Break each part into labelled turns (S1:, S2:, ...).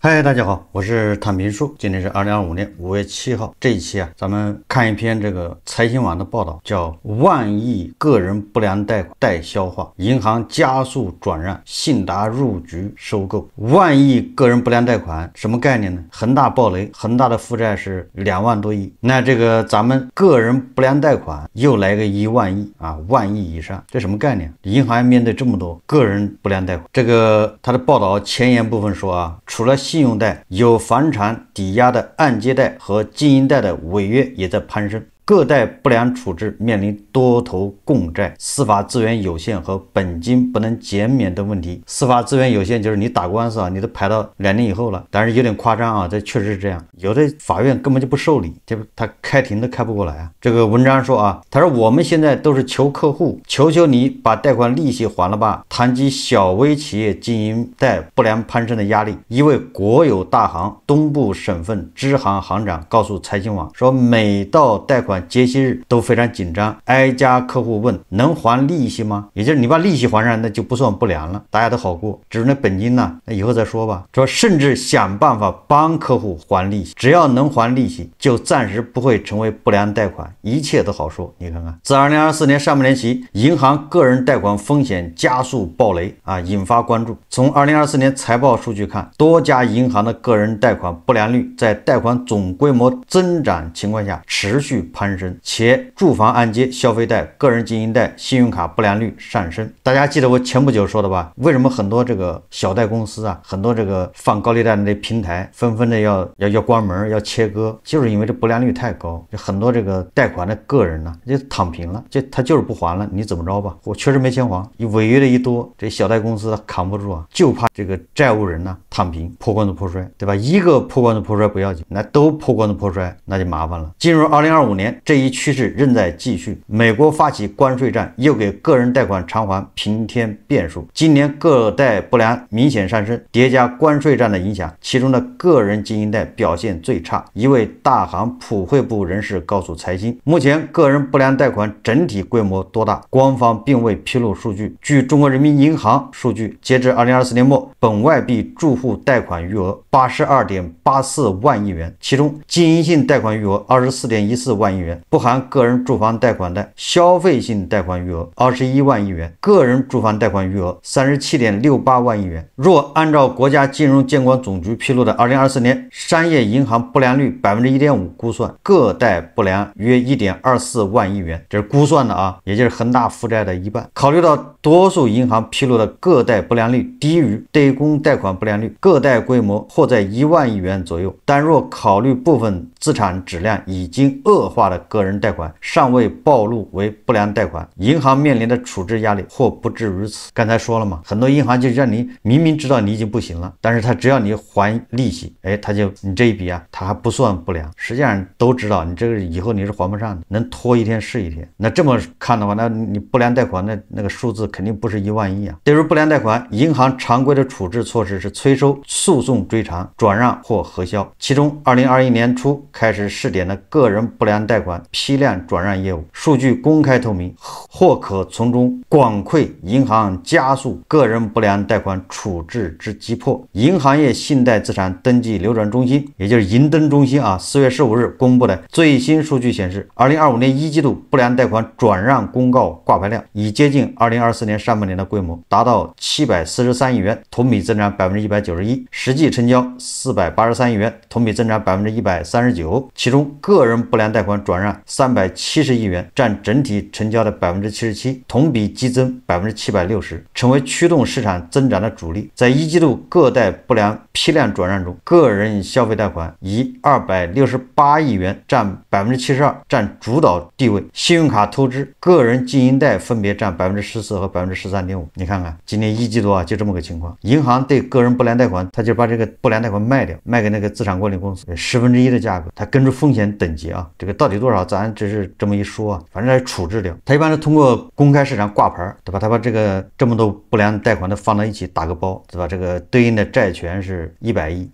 S1: 嗨，大家好，我是坦平树。今天是2025年5月7号。这一期咱们看一篇这个财新网的报道，叫万亿个人不良贷款待消化，银行加速转让，信达入局收购。万亿个人不良贷款什么概念呢？恒大暴雷，恒大的负债是2万多亿，那这个咱们个人不良贷款又来个1万亿啊，万亿以上，这什么概念？银行面对这么多个人不良贷款，这个他的报道前言部分说啊，除了信用贷，有房产抵押的按揭贷和经营贷的违约也在攀升。各贷不良处置面临多头共债、司法资源有限和本金不能减免等问题。司法资源有限就是你打官司啊，你都排到2年以后了，但是有点夸张啊，这确实是这样。有的法院根本就不受理，他开庭都开不过来啊。这个文章说啊，他说我们现在都是求客户，求求你把贷款利息还了吧。谈及小微企业经营贷不良攀升的压力，一位国有大行东部省份支行行长告诉财新网说，每到贷款结息日都非常紧张，挨家客户问能还利息吗？也就是你把利息还上，那就不算不良了，大家都好过。只是那本金呢，那以后再说吧。说甚至想办法帮客户还利息，只要能还利息，就暂时不会成为不良贷款，一切都好说。你看看，自2024年上半年起，银行个人贷款风险加速暴雷啊，引发关注。从2024年财报数据看，多家银行的个人贷款不良率在贷款总规模增长情况下持续攀升，且住房按揭、消费贷、个人经营贷、信用卡不良率上升。大家记得我前不久说的吧？为什么很多这个小贷公司啊，很多这个放高利贷的那平台纷纷的要关门、要切割，就是因为这不良率太高，就很多这个贷款的个人呢就躺平了，他就是不还了，你怎么着吧？我确实没钱还，你违约的一多，这小贷公司扛不住啊，就怕这个债务人呢躺平，破罐子破摔，对吧？一个破罐子破摔不要紧，那都破罐子破摔，那就麻烦了。进入2025年，这一趋势仍在继续。美国发起关税战，又给个人贷款偿还平添变数。今年个贷不良明显上升，叠加关税战的影响，其中的个人经营贷表现最差。一位大行普惠部人士告诉财新，目前个人不良贷款整体规模多大，官方并未披露数据。据中国人民银行数据，截至2024年末，本外币住户贷款余额82.84万亿元，其中经营性贷款余额24.14万亿元，不含个人住房贷款的消费性贷款余额21万亿元，个人住房贷款余额37.68万亿元。若按照国家金融监管总局披露的2024年商业银行不良率 1.5% 估算，个贷不良约 1.24 万亿元，这是估算的啊，也就是恒大负债的一半。考虑到多数银行披露的个贷不良率低于对公贷款不良率，个贷规模或在1万亿元左右，但若考虑部分资产质量已经恶化的个人贷款尚未暴露为不良贷款，银行面临的处置压力或不至如此。刚才说了嘛，很多银行就让你明明知道你已经不行了，但是他只要你还利息，他就你这一笔啊，他还不算不良。实际上都知道你这个以后你是还不上的，能拖一天是一天。那这么看的话，那你不良贷款那个数字肯定不是1万亿啊。对于不良贷款，银行常规的处置措施是催收、诉讼追偿、转让或核销。其中2021年初开始试点的个人不良贷款批量转让业务，数据公开透明，或可从中广窥银行加速个人不良贷款处置之急迫。银行业信贷资产登记流转中心，也就是银登中心啊，4月15日公布的最新数据显示，2025年一季度不良贷款转让公告挂牌量已接近2024年上半年的规模，达到743亿元，同比增长191%，实际成交483亿元，同比增长139%。其中个人不良贷款转让370亿元，占整体成交的77%，同比激增760%，成为驱动市场增长的主力。在一季度个贷不良批量转让中，个人消费贷款以268亿元占72%，占主导地位。信用卡透支、个人经营贷分别占14%和13.5%。你看看今年一季度啊，就这么个情况。银行对个人不良贷款，他就把这个不良贷款卖掉，卖给那个资产管理公司1/10的价格，他根据风险等级啊，这个到底多少咱只是这么一说啊，反正来处置掉。他一般是通过公开市场挂牌，对吧？他把这个这么多不良贷款都放到一起打个包，对吧？这个对应的债权是100亿，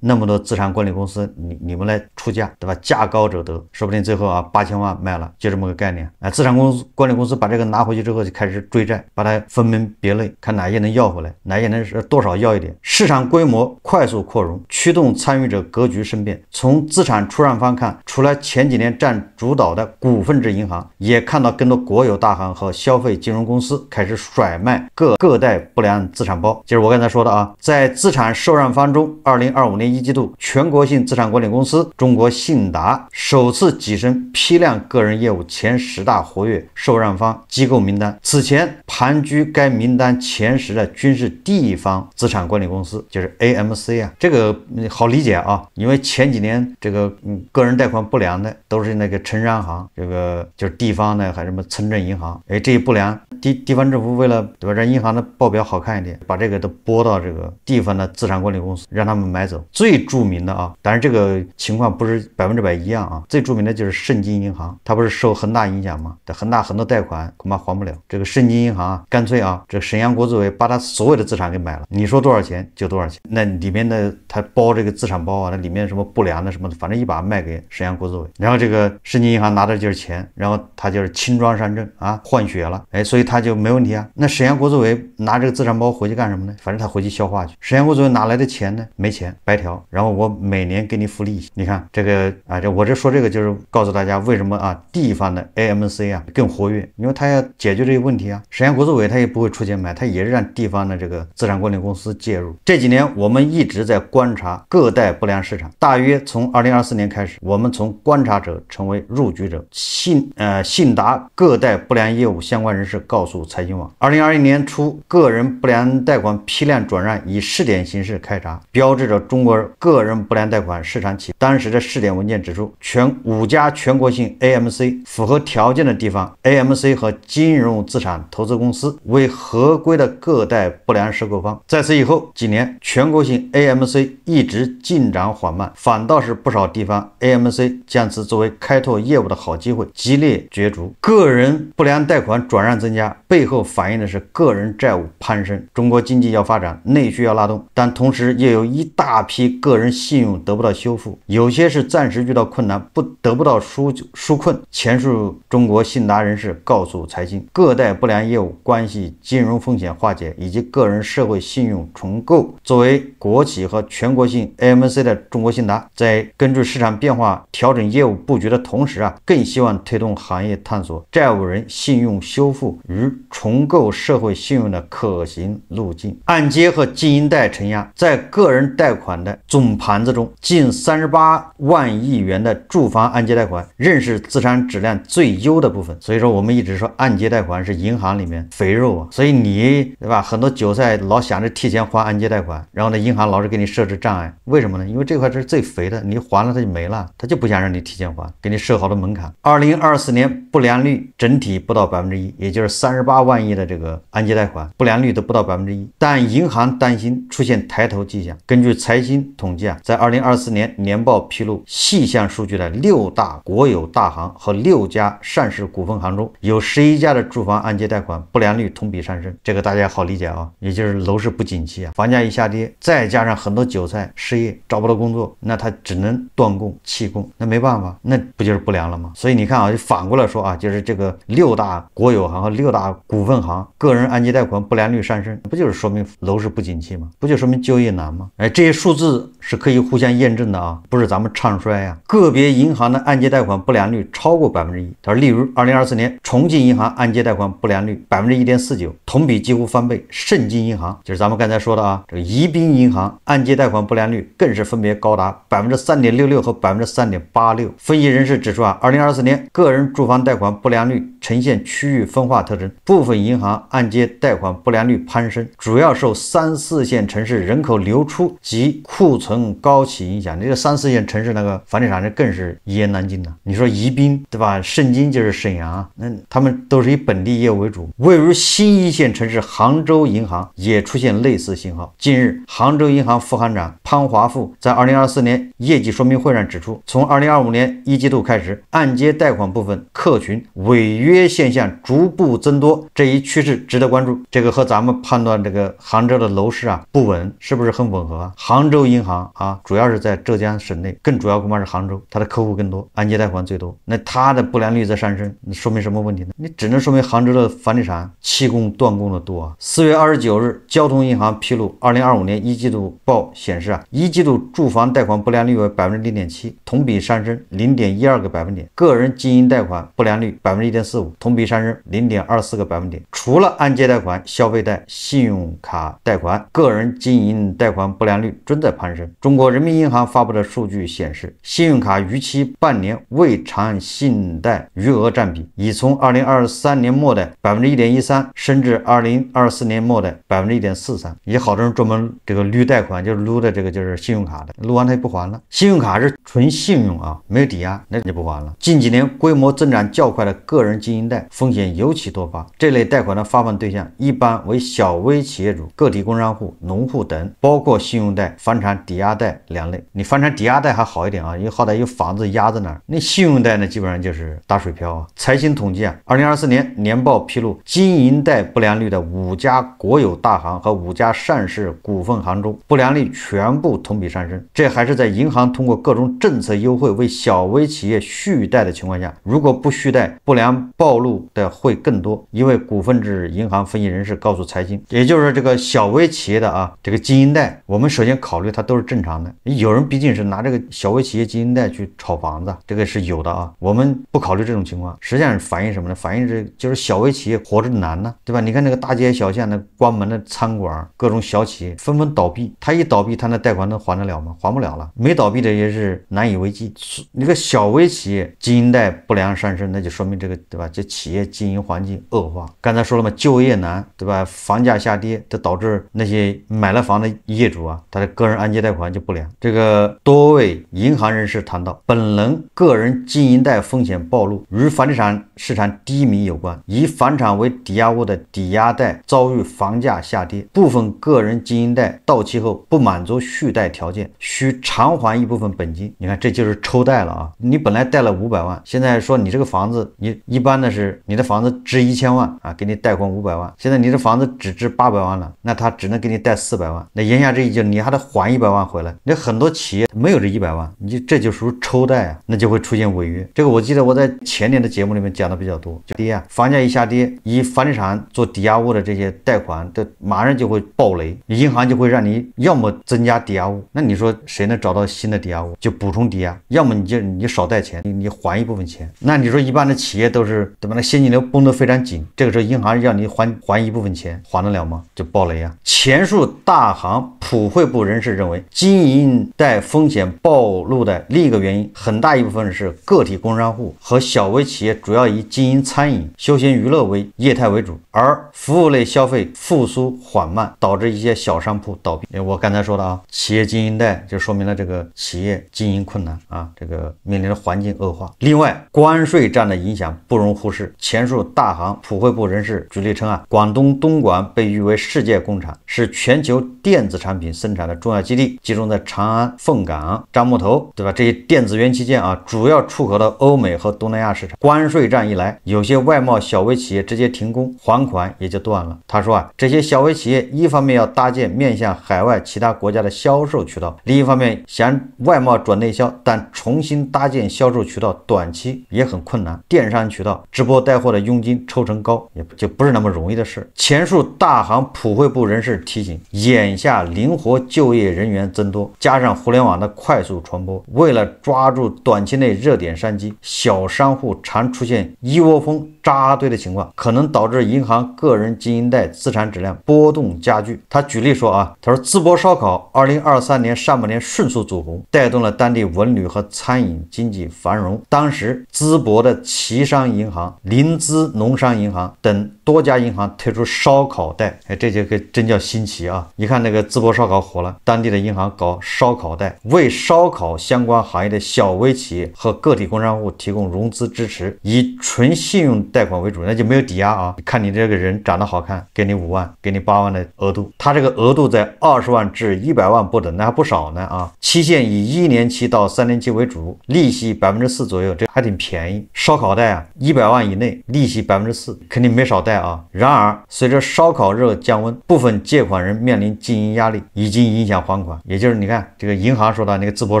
S1: 那么多资产管理公司，你们来出价，对吧？价高者得，说不定最后啊8000万卖了，就这么个概念。资产管理公司把这个拿回去之后就开始追债，把它分门别类，看哪些能要回来，哪些能多少要一点。市场规模快速扩容，驱动参与者格局生变。从资产出让方看，除了前几年占主导的股份制银行，也看到更多国有大行和消费金融公司开始甩卖各代不良资产包。就是我刚才说的啊，在资产受让方中，2025年一季度，全国性资产管理公司中国信达首次跻身批量个人业务前10大活跃受让方机构名单。此前盘踞该名单前10的均是地方资产管理公司，就是 AMC 啊。这个好理解啊，因为前几年这个个人贷款不良的都是那个城商行，这个就是地方的还什么村镇银行，这一不良地方政府为了对吧让银行的报表好看一点，把这个都拨到这个地方的资产管理公司，让他们买走。最著名的啊，当然这个情况不是100%一样啊，最著名的就是盛京银行，它不是受恒大影响吗？恒大很多贷款恐怕还不了，这个盛京银行啊，干脆啊，这沈阳国资委把他所有的资产给买了，你说多少钱就多少钱。那里面的他包这个资产包啊，那里面什么不良的什么的，反正一把卖给沈阳国资委，然后这个盛京银行拿的就是钱，然后他就是轻装上阵啊，换血了，所以他就没问题啊。那沈阳国资委拿这个资产包回去干什么呢？反正他回去消化去。沈阳国资委哪来的钱呢？没钱，白条。然后我每年给你付利息。你看这个啊，我这说这个就是告诉大家为什么啊地方的 AMC 啊更活跃，因为他要解决这个问题啊。沈阳国资委他也不会出钱买，他也是让地方的这个资产管理公司介入。这几年我们一直在观察各代不良市场，大约从2024年开始，我们从观察者成为入局者。信达各代不良业务相关人士告诉财新网，2021年初，个人不良贷款批量转让以试点形式开闸，标志着中国个人不良贷款市场起。当时的试点文件指出，5家全国性 AMC 符合条件的地方 ，AMC 和金融资产投资公司为合规的各代不良收购方。在此以后几年，全国性 AMC 一直进展缓慢，反倒是不少地方 AMC 将此作为开拓业务的好机会，激烈角逐。个人不良贷款转让增加，背后反映的是个人债务攀升。中国经济要发展，内需要拉动，但同时也有一大批个人信用得不到修复，有些是暂时遇到困难，得不到纾困。前述中国信达人士告诉财经，各代不良业务关系金融风险化解以及个人社会信用重构。作为国企和全国性 AMC 的中国信达，在根据市场变化调整业务布局的同时啊，更希望推动行业探索债务人信用修复与重构社会信用的可行路径。按揭和经营贷承压，在个人贷款的总盘子中，近38万亿元的住房按揭贷款仍是资产质量最优的部分。所以说我们一直说按揭贷款是银行里面肥肉啊，所以你对吧，很多韭菜老想着提前还按揭贷款，然后呢银行老是给你设置障碍，为什么呢？因为这块是最肥的，你还了它就没了，他就不想让你提前还，给你设好的门槛。2024年不良率整体不到1%，也就是38万亿的这个按揭贷款不良率都不到1%，但银行担心出现抬头迹象。根据财新统计啊，在2024年年报披露细项数据的6大国有大行和6家上市股份行中，有11家的住房按揭贷款不良率同比上升。这个大家好理解啊，也就是楼市不景气啊，房价一下跌，再加上很多韭菜失业找不到工作，那他只能断供弃供，那没办法，那不就是不良了吗？所以你看啊，就反过来说啊，就是这个6大国有行和6大股份行个人按揭贷款不良率上升，不就是说明楼市不景气吗？不就说明就业难吗？这些数字是可以互相验证的啊，不是咱们唱衰啊。个别银行的按揭贷款不良率超过1%。他说，例如2024年重庆银行按揭贷款不良率1.49%，同比几乎翻倍。盛京银行就是咱们刚才说的啊，这个宜宾银行按揭贷款不良率更是分别高达3.66%和3.86%。分析人士指出啊，2024年个人住房贷款不良率呈现区域分化特征，部分银行按揭贷款不良率攀升，主要受3、4线城市人口流出及库存高企影响。这个3、4线城市那个房地产人更是一言难尽的。你说宜宾对吧？盛京就是沈阳啊，那他们都是以本地业务为主。位于新1线城市杭州银行也出现类似信号。近日，杭州银行副行长潘华富在2024年业绩说明会上指出，从2025年1季度开始，按揭贷款部分客群违约约现象逐步增多，这一趋势值得关注。这个和咱们判断这个杭州的楼市啊不稳，是不是很吻合啊？杭州银行啊，主要是在浙江省内，更主要恐怕是杭州，它的客户更多，按揭贷款最多，那它的不良率在上升，说明什么问题呢？你只能说明杭州的房地产弃工断供的多啊。4月29日，交通银行披露2025年一季度报显示啊，一季度住房贷款不良率为 0.7%， 同比上升 0.12个百分点，个人经营贷款不良率 1.45%， 同比上升 0.24个百分点。除了按揭贷款、消费贷、信用卡贷款，个人经营贷款不良率均在攀升。中国人民银行发布的数据显示，信用卡逾期半年未偿信贷余额占比已从2023年末的 1.13% 升至2024年末的 1.43%。也好多人专门这个捋贷款，就是撸的这个就是信用卡的，撸完他就不还了。信用卡是纯信用啊，没有抵押，那就不还了。近几年规模增长较快的个人经营贷风险尤其多发，这类贷款的发放对象一般为小微企业主、个体工商户、农户等，包括信用贷、房产抵押贷两类。你房产抵押贷还好一点啊，因为好歹有房子压在那儿。那信用贷呢，基本上就是打水漂啊。财新统计啊，2024年年报披露，经营贷不良率的5家国有大行和5家上市股份行中，不良率全部同比上升。这还是在银行通过各种政策优惠为小微企业续贷的情况下，如果不续贷，不良暴露的会更多。一位股份制银行分析人士告诉财经，也就是这个小微企业的啊，这个经营贷，我们首先考虑它都是正常的。有人毕竟是拿这个小微企业经营贷去炒房子，这个是有的啊。我们不考虑这种情况，实际上反映什么呢？反映就是小微企业活着难呢，对吧？你看那个大街小巷的关门的餐馆，各种小企业纷纷倒闭，他一倒闭，他那贷款能还得了吗？还不了了。没倒闭的也是难以为继。那个小微企业经营贷不良上升，那就说明这个，对吧？这企业经营环境恶化。刚才说了嘛，就业难，对吧？房价下跌，这导致那些买了房的业主啊，他的个人按揭贷款就不良。这个多位银行人士谈到，本人个人经营贷风险暴露与房地产市场低迷有关，以房产为抵押物的抵押贷遭遇房价下跌，部分个人经营贷到期后不满足续贷条件，需偿还一部分本金。你看，这就是抽贷了啊！你本来贷了500万，现在说你这个房子，你一般的是你的房子值1000万啊，给你贷款500万，现在你的房子只值800万了，那他只能给你贷400万，那言下之意就是你还得还100万回来。那很多企业没有这100万，这就属于抽贷啊，那就会出现违约。这个我记得我在前年的节目里面讲的比较多，就跌啊，房价一下跌，以房地产做抵押物的这些贷款的马上就会爆雷，银行就会让你要么增加抵押物，那你说谁能找到新的抵押物就补充抵押，要么你少贷钱，你还一部分钱。那你说一般的企业都是，对吧？那现金流绷得非常紧，这个时候银行让你还一部分钱，还得了吗？就爆雷啊。前述大行普惠部人士认为，经营贷风险暴露的另一个原因，很大一部分是个体工商户和小微企业主要以经营餐饮、休闲娱乐为业态为主，而服务类消费复苏缓慢，导致一些小商铺倒闭。我刚才说的啊，企业经营贷就说明了这个企业经营困难啊，这个面临的环境恶化。另外，关税战的影响不容忽视。前述大行普惠部人士举例称啊，广东东莞被誉为世界工厂，是全球电子产品生产的重要基地，集中在长安、凤岗、樟木头，对吧？这些电子元器件啊，主要出口到欧美和东南亚市场。关税战一来，有些外贸小微企业直接停工，还款也就断了。他说啊，这些小微企业一方面要搭建面向海外其他国家的销售渠道，另一方面想外贸转内销，但重新搭建销售渠道短期也很困难，电商渠道、直播带货的佣金抽成高，也就不是那么容易的事。前述大行普惠部人士提醒，眼下灵活就业人员增多，加上互联网的快速传播，为了抓住短期内热点商机，小商户常出现一窝蜂扎堆的情况，可能导致银行个人经营贷资产质量波动加剧。他举例说啊，他说淄博烧烤2023年上半年迅速走红，带动了当地文旅和餐饮经济繁荣。当时淄博的旗商银行、临淄农商银行等多家银行推出烧烤贷，这就真叫新奇啊！一看那个淄博烧烤火了，当地的银行搞烧烤贷，为烧烤相关行业的小微企业和个体工商户提供融资支持，以纯信用贷款为主，那就没有抵押啊！看你这个人长得好看，给你5万，给你8万的额度。他这个额度在20万至100万不等，那还不少呢啊！期限以1年期到3年期为主，利息4%左右，这还挺便宜。烧烤贷啊，100万以内，利息4%，肯定没少贷啊。然而，随着烧烤热降温，部分借款人面临经营压力，已经影响还款。也就是你看，这个银行说的那个淄博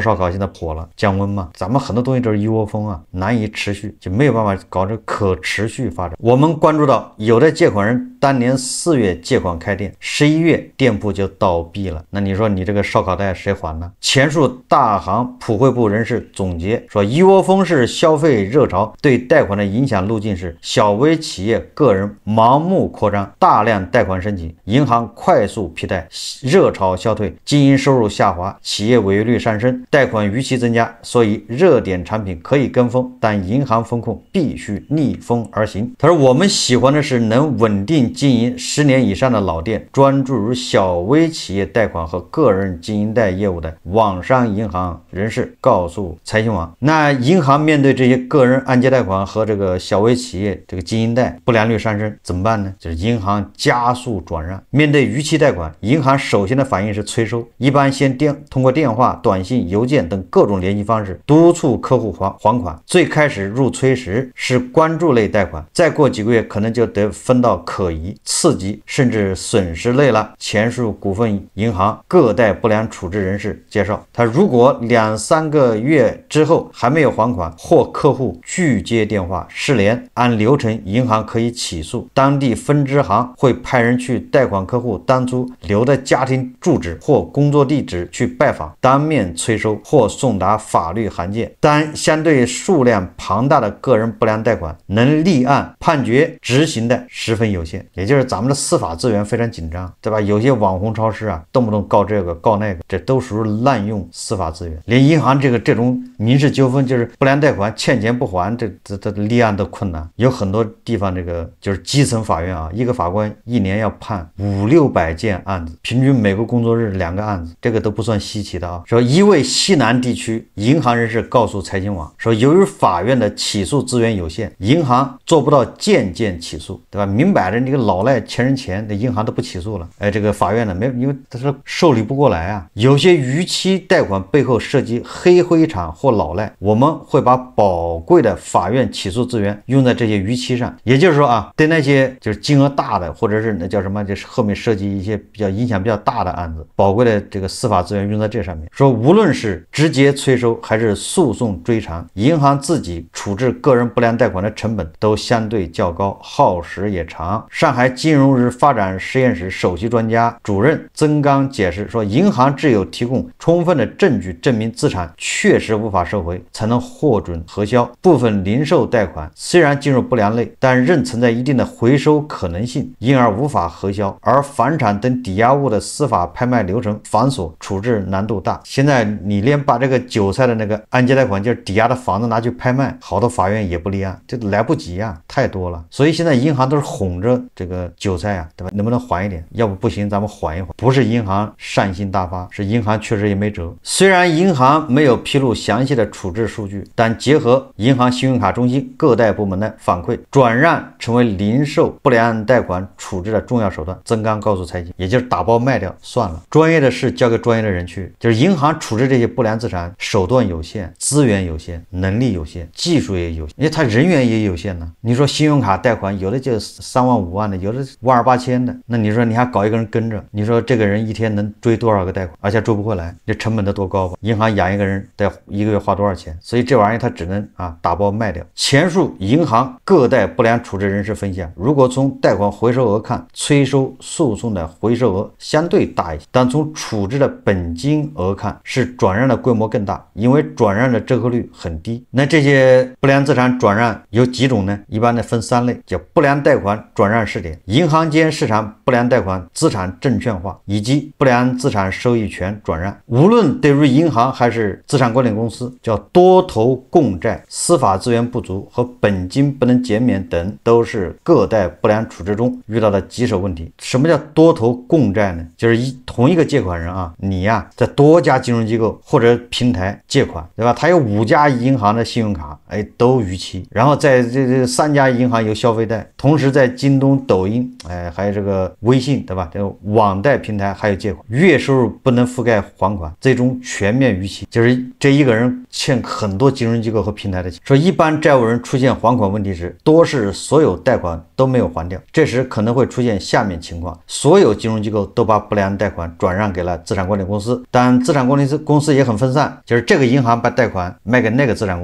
S1: 烧烤现在火了，降温嘛，咱们很多东西都是一窝蜂啊，难以持续，就没有办法搞这可持续发展。我们关注到，有的借款人当年4月借款开店，11月店铺就倒闭了，那你说你这个烧烤贷谁还呢？前述大行普惠部人士总结说，一窝蜂式消费热潮对贷款的影响路径是小微企业、个人盲目扩张，大量贷款申请，银行快速批贷，热潮消退，经营收入下滑，企业违约率上升，贷款逾期增加。所以热点产品可以跟风，但银行风控必须逆风而行。他说，我们喜欢的是能稳定经营10年以上的老店，专注于小微企业贷款和个人经营贷业务的网商银行人士告诉财新网。那银行面对这些个人按揭贷款和这个小微企业这个经营贷不良率上升怎么办呢？就是银行加速转让。面对逾期贷款，银行首先的反应是催收，一般先通过电话、短信、邮件等各种联系方式督促客户还款。最开始入催时是关注类贷款，再过几个月可能就得分到可疑、次级甚至损失类了。前述股份银行个贷不良处置人士介绍，他如果2-3个月之后还没有还款，或客户拒接电话、失联，按流程银行可以起诉，当地分支行会派人去贷款客户当初留的家庭住址或工作地址去拜访，当面催收或送达法律函件。但相对数量庞大的个人不良贷款，能立案判决执行的十分有限，也就是咱们的司法资源非常紧张，对吧？有些网红超市啊，动不动告这个告那个，这都属于滥用司法资源。连银行这种民事纠纷，就是不良贷款欠钱不还，这立案都困难。有很多地方这个就是基层法院啊，一个法官一年要判500-600件案子，平均每个工作日2个案子，这个都不算稀奇的啊。说一位西南地区银行人士告诉财经网说，由于法院的起诉资源有限，银行做不到件起诉，对吧？明摆着你个老赖欠人钱，那银行都不起诉了。这个法院呢，因为他说受理不过来啊。有些逾期贷款背后涉及黑灰厂或老赖，我们会把宝贵的法院起诉资源用在这些逾期上。也就是说啊，对那些就是金额大的，或者是那叫什么，就是后面涉及一些影响比较大的案子，宝贵的这个司法资源用在这上面。说无论是直接催收还是诉讼追偿，银行自己处置个人不良贷款的成本都相对较高，耗时也长。上海金融日发展实验室首席专家主任曾刚解释说，银行只有提供充分的证据证明资产确实无法收回，才能获准核销。部分零售贷款虽然进入不良类，但仍存在一定的回收可能性，因而无法核销。而房产等抵押物的司法拍卖流程繁琐，处置难度大。现在你连把这个韭菜的那个按揭贷款，就是抵押的房子拿去拍卖，好多法院也不立案，这来不及啊，太多了。所以现在银行都是哄着这个韭菜啊，对吧？能不能还一点？要不行，咱们缓一缓。不是银行善心大发，是银行确实也没辙。虽然银行没有披露详细的处置数据，但结合银行信用卡中心各贷部门的反馈，转让成为零售不良贷款处置的重要手段。曾刚告诉财经，也就是打包卖掉算了，专业的事交给专业的人去。就是银行处置这些不良资产，手段有限，资源有限，能力有限，技术也有限，因为他人员也有限呢。你说信用卡贷款，有的就3万5万的，有的12800的，那你说你还搞一个人跟着，你说这个人一天能追多少个贷款，而且追不回来，这成本得多高吧？银行养一个人得1个月花多少钱？所以这玩意儿他只能打包卖掉。前述银行个贷不良处置人士分析，如果从贷款回收额看，催收诉讼的回收额相对大一些，但从处置的本金额看，是转让的规模更大，因为转让的折合率很低。那这些不良资产转让有几种呢？一般的分3类，叫不良贷款转让试点、银行间市场不良贷款资产证券化，以及不良资产收益权转让。无论对于银行还是资产管理公司，叫多头共债、司法资源不足和本金不能减免等，都是个贷不良处置中遇到的棘手问题。什么叫多头共债呢？就是同一个借款人啊，你在多家金融机构或者平台借款，对吧？他有5家银行的信用卡，都逾期，然后在这3家银行有消费贷，同时时在京东、抖音，还有这个微信，对吧？这个网贷平台还有借款，月收入不能覆盖还款，最终全面逾期。就是这一个人欠很多金融机构和平台的钱。说一般债务人出现还款问题时，多是所有贷款都没有还掉，这时可能会出现下面情况：所有金融机构都把不良贷款转让给了资产管理公司，但资产管理公司也很分散，就是这个银行把贷款卖给那个资产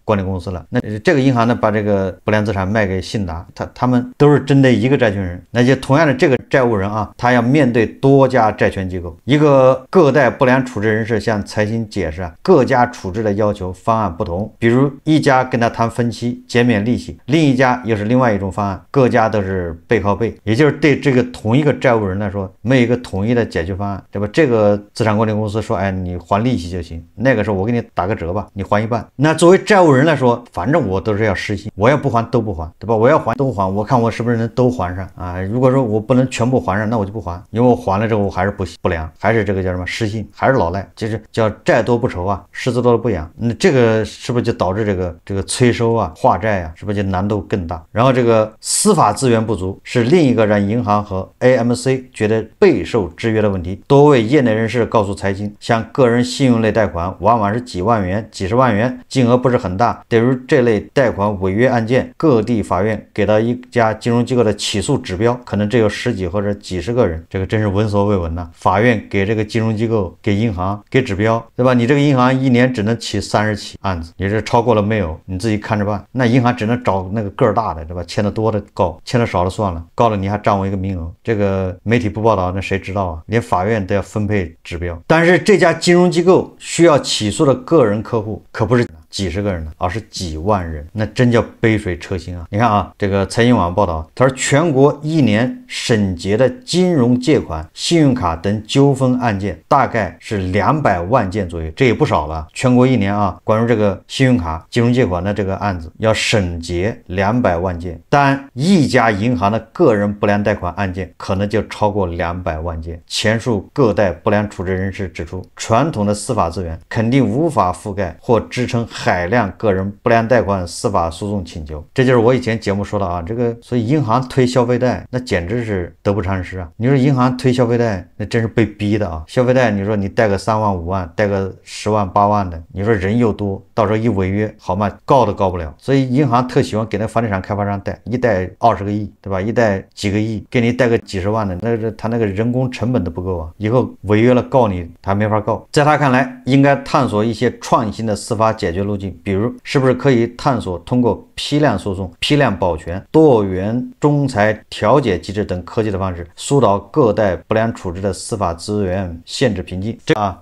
S1: 管理公司了，那这个银行呢把这个不良资产卖给信达，他们都是针对一个债权人，那就同样的这个债务人啊，他要面对多家债权机构。一个个贷不良处置人士向财新解释各家处置的要求方案不同，比如一家跟他谈分期减免利息，另一家又是另外一种方案，各家都是背靠背，也就是对这个同一个债务人来说没有一个统一的解决方案，对吧？这个资产管理公司说，你还利息就行，那个时候我给你打个折吧，你还一半。那作为债务人来说，反正我都是要实行，我要不还都不还，对吧？我要还都还，我看我是不是能都还上啊？如果说我不能全部还上，那我就不还，因为我还了之后我还是不良，还是这个叫什么失信，还是老赖，就是叫债多不愁啊，狮子多了不痒。那这个是不是就导致这个催收啊、化债啊，是不是就难度更大？然后这个司法资源不足是另一个让银行和 AMC 觉得备受制约的问题。多位业内人士告诉财经，像个人信用类贷款往往是几万元、几十万元，金额不是很大。对于这类贷款违约案件，各地法院给到一家金融机构的起诉指标可能只有十几或者几十个人，这个真是闻所未闻呐！法院给这个金融机构、给银行、给指标，对吧？你这个银行一年只能起30起案子，你这超过了没有？你自己看着办。那银行只能找那个个儿大的，对吧？欠的多的告，欠的少的算了，告了你还占我一个名额。这个媒体不报道，那谁知道啊？连法院都要分配指标。但是这家金融机构需要起诉的个人客户可不是几十个人呢，而是几万人，那真叫杯水车薪啊！你看啊，这个财经网报道，他说全国一年审结的金融借款、信用卡等纠纷案件大概是200万件左右，这也不少了。全国一年啊，关于这个信用卡、金融借款的这个案子要审结200万件，但一家银行的个人不良贷款案件可能就超过200万件。前述各贷不良处置人士指出，传统的司法资源肯定无法覆盖或支撑海量个人不良贷款司法诉讼请求。这就是我以前节目说的啊，这个所以银行推消费贷那简直是得不偿失啊！你说银行推消费贷那真是被逼的啊！消费贷你说你贷个3万5万，贷个10万8万的，你说人又多，到时候一违约好嘛，告都告不了。所以银行特喜欢给那房地产开发商贷，一贷20个亿，对吧？一贷几个亿，给你贷个几十万的，那他那个人工成本都不够啊！以后违约了告你他没法告。在他看来，应该探索一些创新的司法解决路径，比如是不是可以探索通过批量诉讼、批量保全、多元仲裁调解机制等科技的方式，疏导各贷不良处置的司法资源限制瓶颈。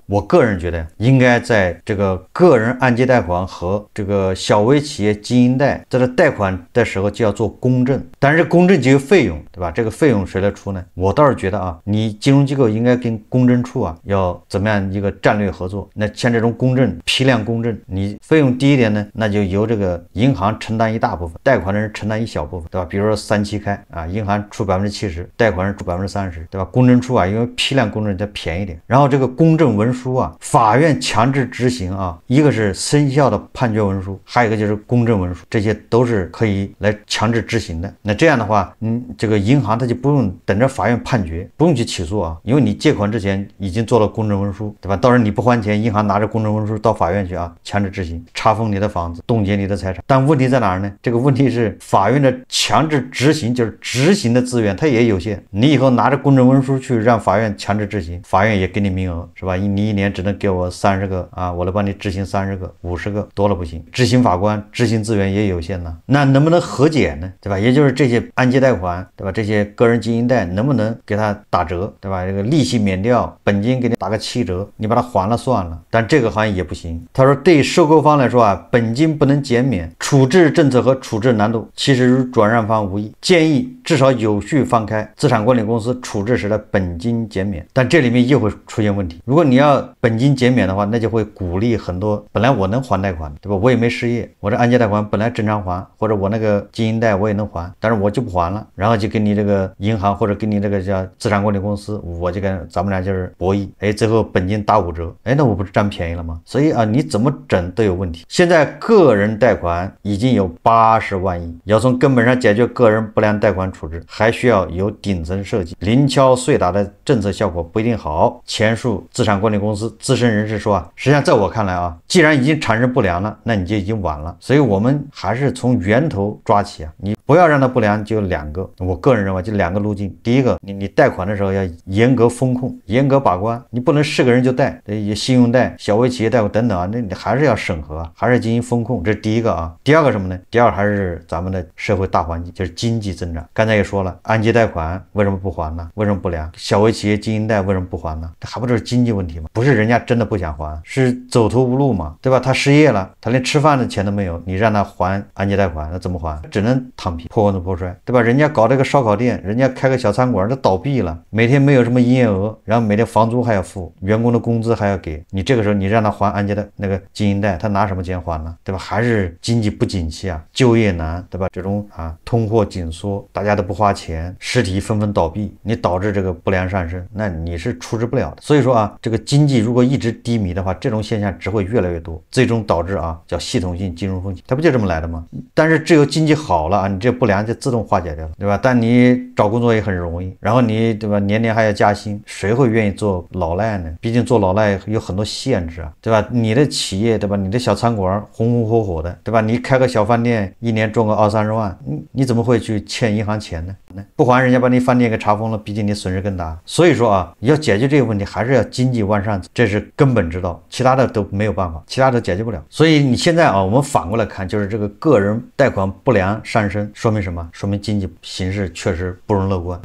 S1: 我个人觉得应该在这个个人按揭贷款和这个小微企业经营贷在这贷款的时候就要做公证，但是公证就有费用，对吧？这个费用谁来出呢？我倒是觉得啊，你金融机构应该跟公证处啊要怎么样一个战略合作。那像这种公证、批量公证，你费用低一点呢，那就由这个银行承担一大部分，贷款的人承担一小部分，对吧？比如说3期开啊，银行出70%，贷款人出30%，对吧？公证处啊，因为批量公证它便宜点。然后这个公证文书啊，法院强制执行啊，一个是生效的判决文书，还有一个就是公证文书，这些都是可以来强制执行的。那这样的话，这个银行它就不用等着法院判决，不用去起诉啊，因为你借款之前已经做了公证文书，对吧？到时候你不还钱，银行拿着公证文书到法院去啊，强制执行，查封你的房子，冻结你的财产。但问题在哪儿呢？这个问题是法院的强制执行，就是执行的资源它也有限。你以后拿着公证文书去让法院强制执行，法院也给你名额，是吧？你一年只能给我30个啊，我来帮你执行30个、50个，多了不行。执行法官执行资源也有限呢，那能不能和解呢？对吧？也就是这些按揭贷款，对吧？这些个人经营贷能不能给他打折，对吧？这个利息免掉，本金给你打个7折，你把它还了算了。但这个好像也不行。他说，对收购方来说啊，本金不能减免，处置政策和处置难度其实与转让方无异，建议至少有序放开资产管理公司处置时的本金减免。但这里面又会出现问题，如果你要本金减免的话，那就会鼓励很多本来我能还贷款，对吧？我也没失业，我这按揭贷款本来正常还，或者我那个经营贷我也能还，但是我就不还了，然后就跟你这个银行或者跟你这个叫资产管理公司，我就跟咱们俩就是博弈，最后本金打5折，那我不是占便宜了吗？所以啊，你怎么整都有问题。现在个人贷款已经有有80万亿。要从根本上解决个人不良贷款处置，还需要有顶层设计，零敲碎打的政策效果不一定好。前述资产管理公司资深人士说实际上在我看来既然已经产生不良了，那你就已经晚了。所以我们还是从源头抓起你不要让它不良，就有2个，我个人认为就2个路径。第一个，你贷款的时候要严格风控，严格把关，你不能是个人就贷，信用贷、小微企业贷款等等那你还是要审核还是进行风控，这是第一个第二个什么呢？第二还是咱们的社会大环境，就是经济增长。刚才也说了，按揭贷款为什么不还呢？为什么不良？小微企业经营贷为什么不还呢？还不就是经济问题吗？不是人家真的不想还，是走投无路嘛，对吧？他失业了，他连吃饭的钱都没有，你让他还按揭贷款，那怎么还？只能躺平，破罐子破摔，对吧？人家搞这个烧烤店，人家开个小餐馆，都倒闭了，每天没有什么营业额，然后每天房租还要付，员工的工资还要给你，这个时候你让他还按揭的那个经营贷，他拿什么钱还呢？对吧？还是经济不景气就业难，对吧？这种通货紧缩，大家都不花钱，实体纷纷倒闭，你导致这个不良上升，那你是处置不了的。所以说这个经济如果一直低迷的话，这种现象只会越来越多，最终导致叫系统性金融风险，它不就这么来的吗？但是只有经济好了你这不良就自动化解掉了，对吧？但你找工作也很容易，然后你对吧，年年还要加薪，谁会愿意做老赖呢？毕竟做老赖有很多限制对吧？你的企业对吧，你的小餐馆红红火火的，对吧？你开个小饭店，一年赚个20-30万，你怎么会去欠银行钱呢？不还人家把你饭店给查封了，毕竟你损失更大。所以说要解决这个问题，还是要经济万善，这是根本之道，其他的都没有办法，其他的解决不了。所以你现在我们反过来看，就是这个个人贷款不良上升，说明什么？说明经济形势确实不容乐观，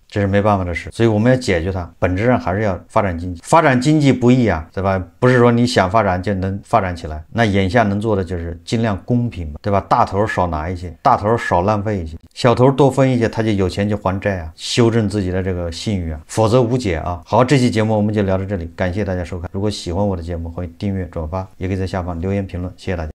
S1: 这是没办法的事。所以我们要解决它，本质上还是要发展经济。发展经济不易对吧？不是说你想发展就能发展起来。那眼下能做的就是尽量公平对吧？大头少拿一些，大头少浪费一些，小头多分一些，他就有钱去还债修正自己的这个信誉否则无解好，这期节目我们就聊到这里，感谢大家收看。如果喜欢我的节目，欢迎订阅转发，也可以在下方留言评论，谢谢大家。